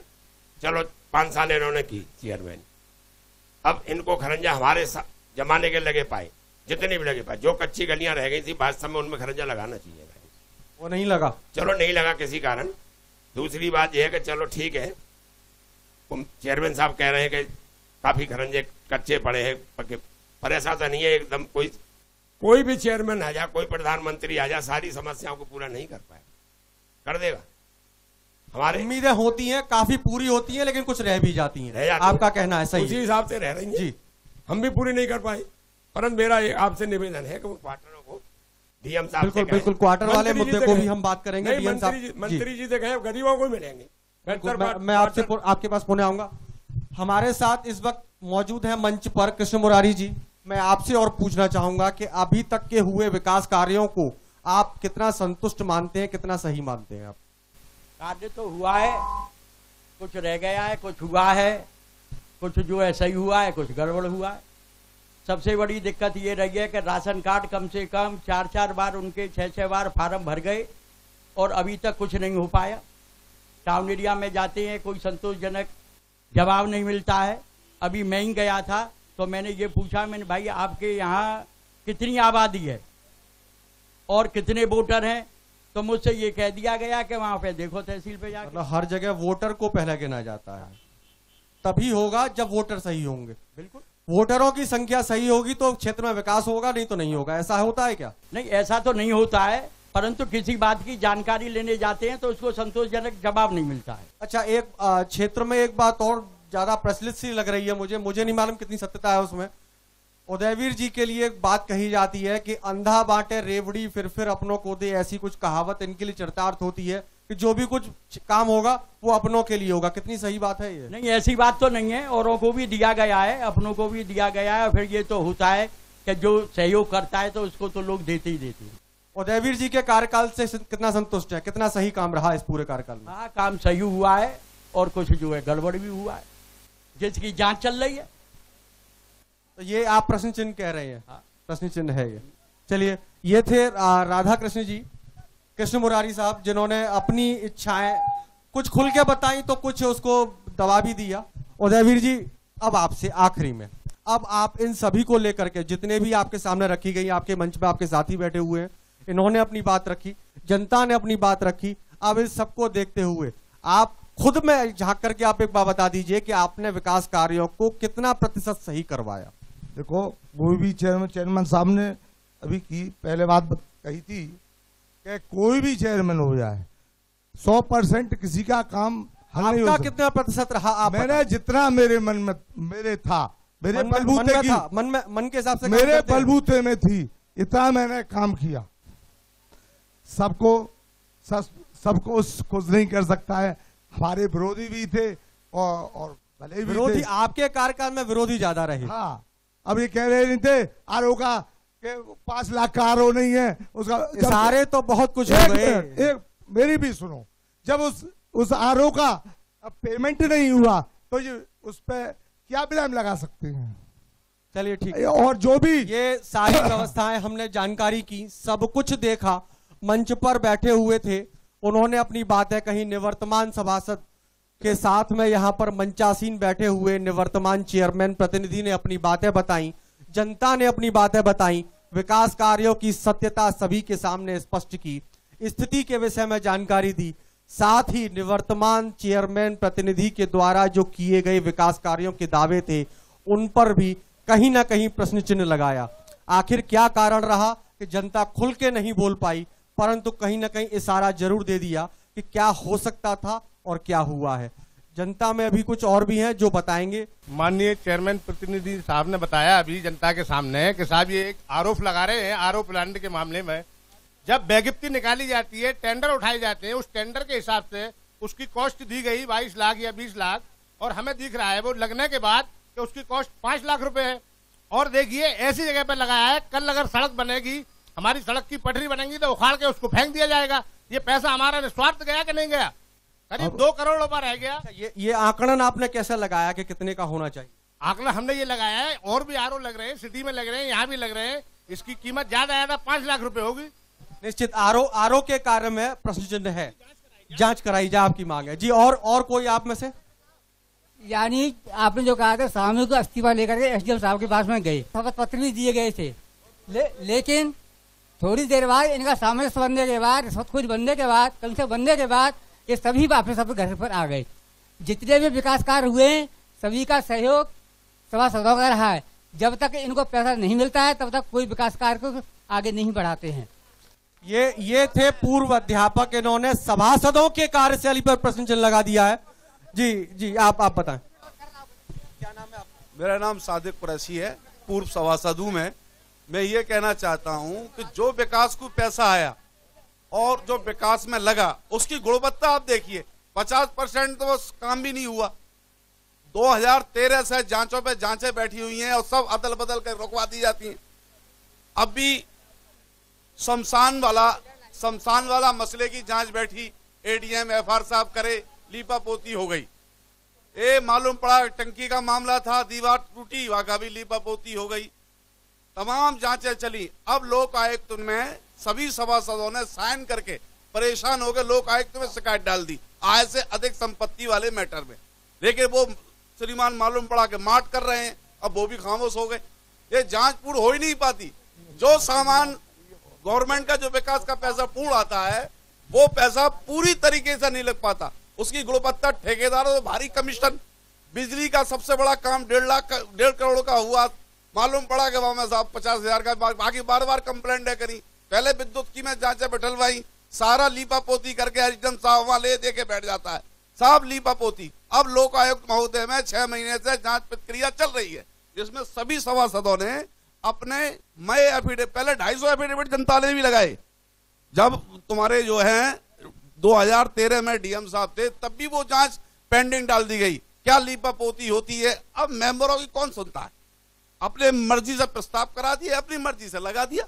चलो 5 साल इन्होंने की चेयरमैन, अब इनको खरंजा हमारे जमाने के लगे पाए, जितने भी लगे पाए, जो कच्ची गलियां रह गई थी वास्तव में उनमें खरंजा लगाना चाहिए, वो नहीं लगा। चलो नहीं लगा किसी कारण। दूसरी बात यह है कि चलो ठीक है, चेयरमैन साहब कह रहे हैं कि काफी खरंजे कच्चे पड़े हैं, पक्के, पर ऐसा तो नहीं है एकदम। कोई भी चेयरमैन आ जा, कोई प्रधानमंत्री आ जा, सारी समस्याओं को पूरा नहीं कर पाए, कर देगा। हमारे उम्मीदें होती हैं, काफी पूरी होती हैं, लेकिन कुछ रह भी जाती हैं। आपका कहना है सही, उसी हिसाब से रह रही हैं। जी, हम भी पूरी नहीं कर पाए, परंतु मेरा आपसे निवेदन है कि वो क्वार्टरों को डीएम साहब बिल्कुल बिल्कुल क्वार्टर वाले मुद्दे को भी हम बात करेंगे। डीएम साहब, मंत्री जी से कहे गरीबों को मिलेंगे। मैं आपके पास पुणे आऊंगा। हमारे साथ इस वक्त मौजूद है मंच पर कृष्ण मुरारी जी। मैं आपसे और पूछना चाहूंगा कि अभी तक के हुए विकास कार्यों को आप कितना संतुष्ट मानते हैं, कितना सही मानते हैं आप? कार्य तो हुआ है, कुछ रह गया है, कुछ हुआ है, कुछ जो है सही हुआ है, कुछ गड़बड़ हुआ है। सबसे बड़ी दिक्कत ये रही है कि राशन कार्ड कम से कम 4-4 बार उनके 6-6 बार फार्म भर गए और अभी तक कुछ नहीं हो पाया। टाउन एरिया में जाते हैं, कोई संतोषजनक जवाब नहीं मिलता है। अभी मैं ही गया था तो मैंने ये पूछा, मैंने भाई आपके यहाँ कितनी आबादी है और कितने वोटर हैं, तो मुझसे ये कह दिया गया कि वहाँ पे देखो तहसील पे जाकर। मतलब हर जगह वोटर को पहले गिना जाता है, तभी होगा जब वोटर सही होंगे। बिल्कुल, वोटरों की संख्या सही होगी तो क्षेत्र में विकास होगा, नहीं तो नहीं होगा। ऐसा होता है क्या? नहीं, ऐसा तो नहीं होता है, परंतु किसी बात की जानकारी लेने जाते हैं तो उसको संतोषजनक जवाब नहीं मिलता है। अच्छा, एक क्षेत्र में एक बात और ज्यादा प्रचलित सी लग रही है मुझे नहीं मालूम कितनी सत्यता है उसमें। उदयवीर जी के लिए एक बात कही जाती है कि अंधा बांटे रेवड़ी फिर अपनों को दे, ऐसी कुछ कहावत इनके लिए चरितार्थ होती है कि जो भी कुछ काम होगा वो अपनों के लिए होगा। कितनी सही बात है ये? नहीं, ऐसी बात तो नहीं है, औरों को भी दिया गया है, अपनों को भी दिया गया है। फिर ये तो होता है कि जो सहयोग करता है तो उसको तो लोग देते ही देते हैं। उदयवीर जी के कार्यकाल से कितना संतुष्ट है? कितना सही काम रहा इस पूरे कार्यकाल में? हाँ, काम सही हुआ है और कुछ जो है गड़बड़ भी हुआ है, जिसकी जांच चल रही है। तो ये आप प्रश्न चिन्ह कह रहे हैं? हाँ, प्रश्न चिन्ह है ये। चलिए, ये थे राधा कृष्ण जी, कृष्ण मुरारी साहब, जिन्होंने अपनी इच्छाएं कुछ खुल के बताई तो कुछ उसको दबा भी दिया। उदयवीर जी, अब आपसे आखिरी में, अब आप इन सभी को लेकर के, जितने भी आपके सामने रखी गई, आपके मंच पे आपके साथी बैठे हुए हैं, इन्होंने अपनी बात रखी, जनता ने अपनी बात रखी, अब इस सबको देखते हुए आप खुद में झांक करके आप एक बात बता दीजिए कि आपने विकास कार्यों को कितना प्रतिशत सही करवाया? देखो, कोई भी चेयरमैन साहब ने अभी की पहले बात कही थी कि कोई भी चेयरमैन हो जाए 100% किसी का काम आपका कितना प्रतिशत रहा? आप मैंने जितना मेरे मन में मेरे था, मेरे बलबूते की मन के हिसाब से मेरे बलबूते में थी, इतना मैंने काम किया। सबको खुश नहीं कर सकता है। हमारे विरोधी भी थे और भले भी विरोधी थे। आपके कार्यकाल में विरोधी ज्यादा रहे। हाँ, अब ये कह रहे नहीं थे आरओ का कि 5 लाख का आरओ नहीं है उसका। सारे तो बहुत कुछ हो गए। एक मेरी भी सुनो, जब उस आरओ का पेमेंट नहीं हुआ तो ये उस पे क्या ब्लेम लगा सकते हैं? चलिए ठीक है। और जो भी ये सारी व्यवस्थाएं हमने जानकारी की, सब कुछ देखा, मंच पर बैठे हुए थे, उन्होंने अपनी बातें कही। निवर्तमान सभासद के साथ में यहाँ पर मंचासीन बैठे हुए निवर्तमान चेयरमैन प्रतिनिधि ने अपनी बातें बताई, जनता ने अपनी बातें बताई, विकास कार्यों की सत्यता सभी के सामने स्पष्ट की, स्थिति के विषय में जानकारी दी, साथ ही निवर्तमान चेयरमैन प्रतिनिधि के द्वारा जो किए गए विकास कार्यों के दावे थे उन पर भी कहीं ना कहीं प्रश्न चिन्ह लगाया। आखिर क्या कारण रहा कि जनता खुल के नहीं बोल पाई, परंतु कहीं ना कहीं इशारा जरूर दे दिया कि क्या हो सकता था और क्या हुआ है। जनता में अभी कुछ और भी हैं जो बताएंगे। माननीय चेयरमैन प्रतिनिधि साहब ने बताया अभी जनता के सामने कि साहब ये एक आरोप लगा रहे हैं। आरोप प्लांट के मामले में जब बेगिफ्ती निकाली जाती है, टेंडर उठाए जाते हैं, उस टेंडर के हिसाब से उसकी कॉस्ट दी गई 22 लाख या 20 लाख, और हमें दिख रहा है वो लगने के बाद कि उसकी कॉस्ट 5 लाख रुपए है। और देखिए ऐसी जगह पर लगाया है, कल अगर सड़क बनेगी, हमारी सड़क की पटरी बनेगी तो उखाड़ के उसको फेंक दिया जाएगा। ये पैसा हमारा निस्वार्थ गया कि नहीं गया? करीब 2 करोड़ रुपए रह गया। ये आंकड़न आपने कैसे लगाया कि कितने का होना चाहिए? आंकड़ा हमने ये लगाया है, और भी आरओ लग रहे हैं, सिटी में लग रहे हैं, यहाँ भी लग रहे हैं, इसकी कीमत ज्यादा 5 लाख रुपए होगी। निश्चित आरओ के कार्य में प्रश्न चिन्ह है, जांच कराई जाए, आपकी मांग है जी। और कोई आप में से? यानी आपने जो कहा था सामूहिक इस्तीफा लेकर के एसडीएम साहब के पास में गए, शपथ पत्र भी दिए गए थे, लेकिन थोड़ी देर बाद इनका सामंजस्य बनने के बाद, रिश्वतखोरी बनने के बाद, कल बनने के बाद ये सभी वापस अपने घर पर आ गए। जितने भी विकास कार्य हुए सभी का सहयोग सभासदों का रहा है। जब तक इनको पैसा नहीं मिलता है तब तक कोई विकास कार्य को आगे नहीं बढ़ाते हैं। ये थे पूर्व अध्यापक, इन्होंने सभासदों के कार्यशैली पर प्रश्न चिन्ह लगा दिया है। जी आप बताएं। क्या नाम है आपका? मेरा नाम सादिक कुरैशी है, पूर्व सभासद हूं मैं ये कहना चाहता हूं कि जो विकास को पैसा आया और जो विकास में लगा उसकी गुणवत्ता आप देखिए, 50% तो काम भी नहीं हुआ। 2013 से जांचों पे जांचें बैठी हुई हैं और सब अदल बदल कर रुकवा दी जाती हैं। अब भी शमशान वाला मसले की जांच बैठी, एडीएम एफआर साहब करे, लीपा पोती हो गई। ये मालूम पड़ा टंकी का मामला था, दीवार टूटी, वहां का भी लीपापोती हो गई, तमाम जांचें चली। अब लोक आयुक्त में सभी सभासदों ने साइन करके परेशान हो गए, लोक आयुक्त में शिकायत डाल दी आय से अधिक संपत्ति वाले मैटर में। लेकिन वो श्रीमान मालूम पड़ा कि मार्ट कर रहे हैं, अब वो भी खामोश हो गए। ये जांच पूर्ण हो ही नहीं पाती। जो सामान गवर्नमेंट का जो विकास का पैसा पूर्ण आता है वो पैसा पूरी तरीके से नहीं लग पाता, उसकी गुणवत्ता ठेकेदारों से भारी कमीशन। बिजली का सबसे बड़ा काम 1.5 करोड़ का हुआ, मालूम पड़ा कि वहां साहब 50,000 का, बाकी बार बार कंप्लेंट है करी। पहले विद्युत की में जांचें बैठलवाई, सारा लीपापोती करके एकदम साहब वहां ले दे के बैठ जाता है साहब लीपापोती। अब लोक आयुक्त महोदय में 6 महीने से जांच प्रक्रिया चल रही है, जिसमें सभी सभासदों ने अपने मई एफिडेविट, पहले 250 एफिडेविट जनता ने भी लगाए। जब तुम्हारे जो है 2013 में डीएम साहब थे तब भी वो जांच पेंडिंग डाल दी गई। क्या लीपापोती होती है? अब मेंबरों की कौन सुनता है? अपने मर्जी से प्रस्ताव करा दिया, अपनी मर्जी से लगा दिया।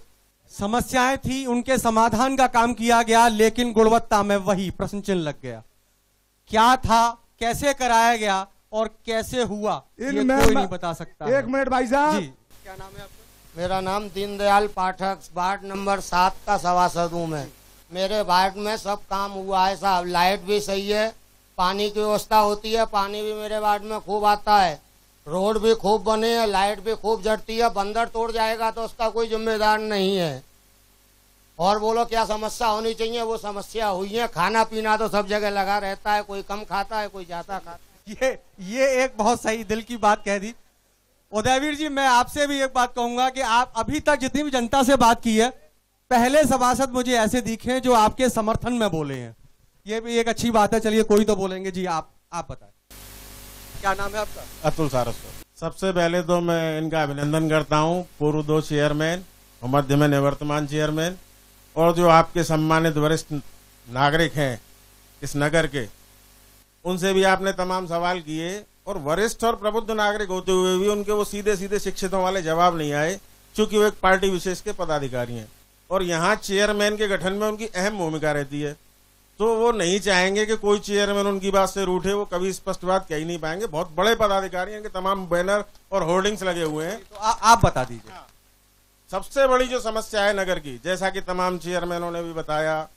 समस्याएं थी, उनके समाधान का काम किया गया, लेकिन गुणवत्ता में वही प्रश्न चिन्ह लग गया। क्या था, कैसे कराया गया और कैसे हुआ, ये कोई नहीं बता सकता। 1 मिनट भाई साहब। जी, क्या नाम है आपका? मेरा नाम दीनदयाल पाठक, वार्ड नंबर 7 का सभासद हूँ मैं। मेरे वार्ड में सब काम हुआ है साहब, लाइट भी सही है, पानी की व्यवस्था होती है, पानी भी मेरे वार्ड में खूब आता है, रोड भी खूब बने हैं, लाइट भी खूब जड़ती है। बंदर तोड़ जाएगा तो उसका कोई जिम्मेदार नहीं है। और बोलो क्या समस्या होनी चाहिए, वो समस्या हुई है। खाना पीना तो सब जगह लगा रहता है, कोई कम खाता है, कोई ज्यादा खाता है। ये एक बहुत सही दिल की बात कह दी। उदयवीर जी, मैं आपसे भी एक बात कहूंगा कि आप अभी तक जितनी भी जनता से बात की है, पहले सभासद मुझे ऐसे दिखे जो आपके समर्थन में बोले हैं, ये भी एक अच्छी बात है। चलिए कोई तो बोलेंगे। जी आप बताएं, क्या नाम है आपका? अतुल सारस्वत। सबसे पहले तो मैं इनका अभिनंदन करता हूं, पूर्व 2 चेयरमैन और मध्य में निवर्तमान चेयरमैन, और जो आपके सम्मानित वरिष्ठ नागरिक हैं इस नगर के, उनसे भी आपने तमाम सवाल किए, और वरिष्ठ और प्रबुद्ध नागरिक होते हुए भी उनके वो सीधे सीधे शिक्षितों वाले जवाब नहीं आए, क्योंकि वो एक पार्टी विशेष के पदाधिकारी हैं और यहाँ चेयरमैन के गठन में उनकी अहम भूमिका रहती है। तो वो नहीं चाहेंगे कि कोई चेयरमैन उनकी बात से रूठे, वो कभी स्पष्ट बात कह ही नहीं पाएंगे। बहुत बड़े पदाधिकारी हैं, तमाम बैनर और होर्डिंग्स लगे हुए हैं। तो आप बता दीजिए। सबसे बड़ी जो समस्या है नगर की, जैसा कि तमाम चेयरमैनों ने भी बताया,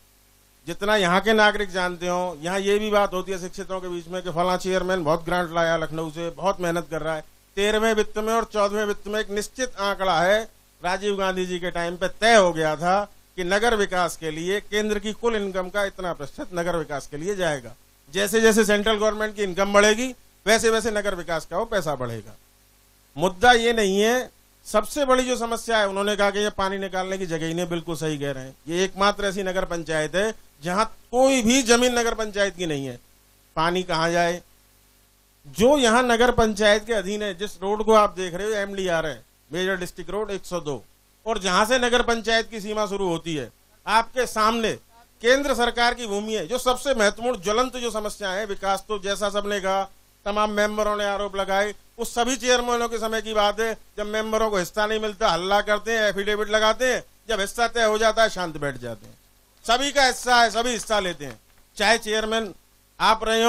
जितना यहाँ के नागरिक जानते हो, यहाँ ये भी बात होती है शिक्षितों के बीच में कि फला चेयरमैन बहुत ग्रांट लाया लखनऊ से, बहुत मेहनत कर रहा है। 13वें वित्त में और 14वें वित्त में एक निश्चित आंकड़ा है, राजीव गांधी जी के टाइम पे तय हो गया था कि नगर विकास के लिए केंद्र की कुल इनकम का इतना प्रतिशत नगर विकास के लिए जाएगा। जैसे जैसे सेंट्रल गवर्नमेंट की इनकम बढ़ेगी वैसे वैसे नगर विकास का वो पैसा बढ़ेगा। मुद्दा ये नहीं है। सबसे बड़ी जो समस्या है, उन्होंने कहा कि ये पानी निकालने की जगह ही नहीं, बिल्कुल सही कह रहे हैं। ये एकमात्र ऐसी नगर पंचायत है जहां कोई भी जमीन नगर पंचायत की नहीं है। पानी कहाँ जाए? जो यहाँ नगर पंचायत के अधीन है, जिस रोड को आप देख रहे हो MDR है, मेजर डिस्ट्रिक्ट रोड 102, और जहां से नगर पंचायत की सीमा शुरू होती है, आपके सामने केंद्र सरकार की भूमि है। जो सबसे महत्वपूर्ण ज्वलंत जो समस्या है विकास, तो जैसा सबने कहा, तमाम मेंबरों ने आरोप लगाए, उस सभी चेयरमैनों के समय की बात है जब मेंबरों को हिस्सा नहीं मिलता, हल्ला करते हैं, एफिडेविट लगाते हैं, जब हिस्सा तय हो जाता है शांत बैठ जाते हैं। सभी का हिस्सा है, सभी हिस्सा लेते हैं, चाहे चेयरमैन आप रहे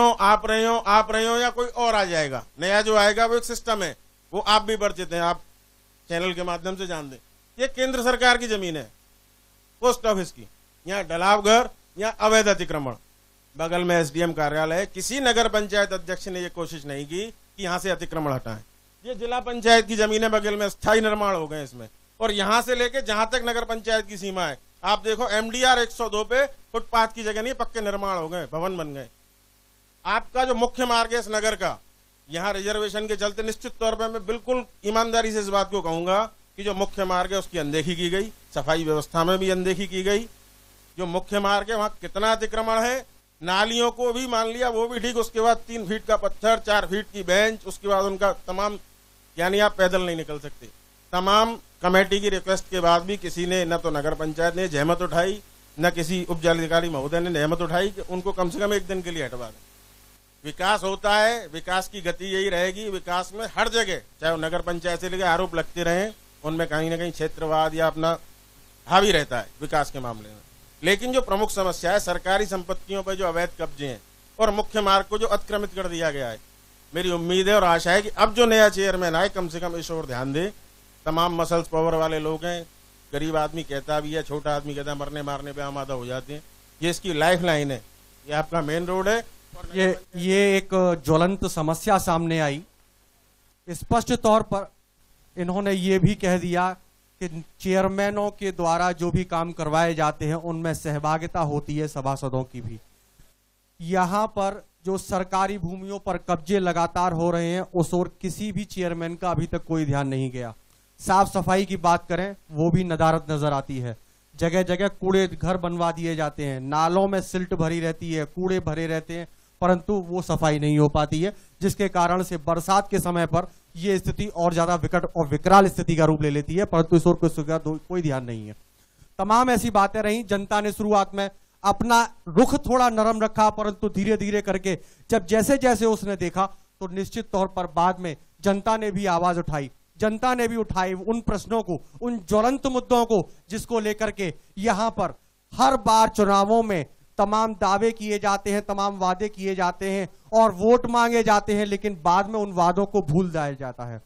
हो या कोई और आ जाएगा। नया जो आएगा वो एक सिस्टम है, वो आप भी परिचित हैं, आप चैनल के माध्यम से जान दें। ये केंद्र सरकार की जमीन है, पोस्ट ऑफिस की, यहाँ ढलाव घर, यहाँ अवैध अतिक्रमण, बगल में SDM कार्यालय है। किसी नगर पंचायत अध्यक्ष ने ये कोशिश नहीं की कि यहाँ से अतिक्रमण हटाएं। ये जिला पंचायत की जमीन है, बगल में स्थायी निर्माण हो गए इसमें, और यहाँ से लेके जहां तक नगर पंचायत की सीमा है, आप देखो MDR 102 पे फुटपाथ की जगह नहीं, पक्के निर्माण हो गए, भवन बन गए। आपका जो मुख्य मार्ग है इस नगर का, यहाँ रिजर्वेशन के चलते निश्चित तौर पर मैं बिल्कुल ईमानदारी से इस बात को कहूंगा कि जो मुख्य मार्ग है उसकी अनदेखी की गई, सफाई व्यवस्था में भी अनदेखी की गई। जो मुख्य मार्ग है वहाँ कितना अतिक्रमण है, नालियों को भी मान लिया, वो भी ठीक, उसके बाद 3 फीट का पत्थर, 4 फीट की बेंच, उसके बाद उनका तमाम, यानी आप पैदल नहीं निकल सकते। तमाम कमेटी की रिक्वेस्ट के बाद भी किसी ने, न तो नगर पंचायत ने जहमत उठाई, न किसी उप जिलाधिकारी महोदय ने जहमत उठाई कि उनको कम से कम एक दिन के लिए हटवा दें। विकास होता है, विकास की गति यही रहेगी। विकास में हर जगह, चाहे वो नगर पंचायत से लेकर आरोप लगते रहे, उनमें कहीं ना कहीं क्षेत्रवाद या अपना हावी रहता है विकास के मामले में। लेकिन जो प्रमुख समस्या है, सरकारी संपत्तियों पर जो अवैध कब्जे हैं और मुख्य मार्ग को जो अतिक्रमित कर दिया गया है, मेरी उम्मीद है और आशा है कि अब जो नया चेयरमैन आए कम से कम इस ओर ध्यान दे। तमाम मसल्स पावर वाले लोग हैं, गरीब आदमी कहता भी है, छोटा आदमी कहता है, मरने मारने पे आमादा हो जाते हैं। ये इसकी लाइफ लाइन है, ये आपका मेन रोड है। ये एक ज्वलंत समस्या सामने आई। स्पष्ट तौर पर इन्होंने ये भी कह दिया कि चेयरमैनों के द्वारा जो भी काम करवाए जाते हैं उनमें सहभागिता होती है सभासदों की भी। यहाँ पर जो सरकारी भूमियों पर कब्जे लगातार हो रहे हैं उस ओर किसी भी चेयरमैन का अभी तक कोई ध्यान नहीं गया। साफ सफाई की बात करें वो भी नदारत नजर आती है। जगह जगह कूड़े घर बनवा दिए जाते हैं, नालों में सिल्ट भरी रहती है, कूड़े भरे रहते हैं, परंतु वो सफाई नहीं हो पाती है, जिसके कारण से बरसात के समय पर ये स्थिति और ज्यादा विकट और विकराल स्थिति का रूप ले लेती है, परंतु इस ओर कोई ध्यान नहीं है। तमाम ऐसी बातें रही। जनता ने शुरुआत में अपना रुख थोड़ा नरम रखा, परंतु धीरे धीरे करके जब जैसे जैसे उसने देखा तो निश्चित तौर पर बाद में जनता ने भी आवाज उठाई। जनता ने भी उठाई उन प्रश्नों को, उन ज्वलंत मुद्दों को, जिसको लेकर के यहां पर हर बार चुनावों में तमाम दावे किए जाते हैं, तमाम वादे किए जाते हैं और वोट मांगे जाते हैं, लेकिन बाद में उन वादों को भूल दिया जाता है।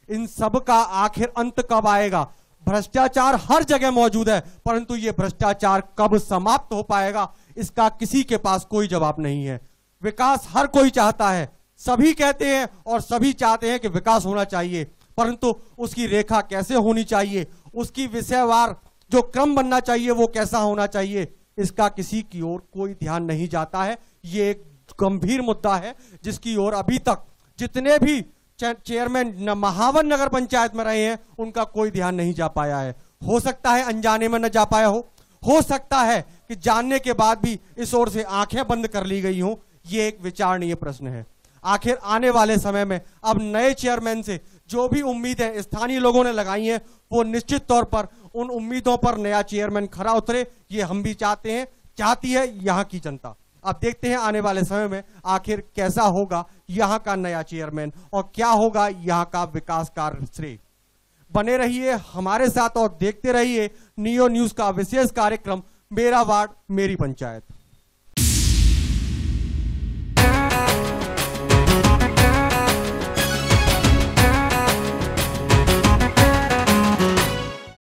इन सब का आखिर अंत कब आएगा? भ्रष्टाचार हर जगह मौजूद है, परंतु ये भ्रष्टाचार कब समाप्त हो पाएगा इसका किसी के पास कोई जवाब नहीं है। विकास हर कोई चाहता है, सभी कहते हैं और सभी चाहते हैं कि विकास होना चाहिए, परंतु उसकी रेखा कैसे होनी चाहिए, उसकी विषयवार जो क्रम बनना चाहिए वो कैसा होना चाहिए, इसका किसी की ओर कोई ध्यान नहीं जाता है। ये एक गंभीर मुद्दा है जिसकी ओर अभी तक जितने भी चेयरमैन महावन नगर पंचायत में रहे हैं उनका कोई ध्यान नहीं जा पाया है। हो सकता है अनजाने में न जा पाया हो सकता है कि जानने के बाद भी इस ओर से आंखें बंद कर ली गई हो। ये एक विचारणीय प्रश्न है। आखिर आने वाले समय में अब नए चेयरमैन से जो भी उम्मीदें स्थानीय लोगों ने लगाई हैं वो निश्चित तौर पर उन उम्मीदों पर नया चेयरमैन खरा उतरे, ये हम भी चाहते हैं, चाहती है यहाँ की जनता। अब देखते हैं आने वाले समय में आखिर कैसा होगा यहाँ का नया चेयरमैन और क्या होगा यहाँ का विकास कार्य श्रेय। बने रहिए हमारे साथ और देखते रहिए नियो न्यूज का विशेष कार्यक्रम मेरा वार्ड मेरी पंचायत।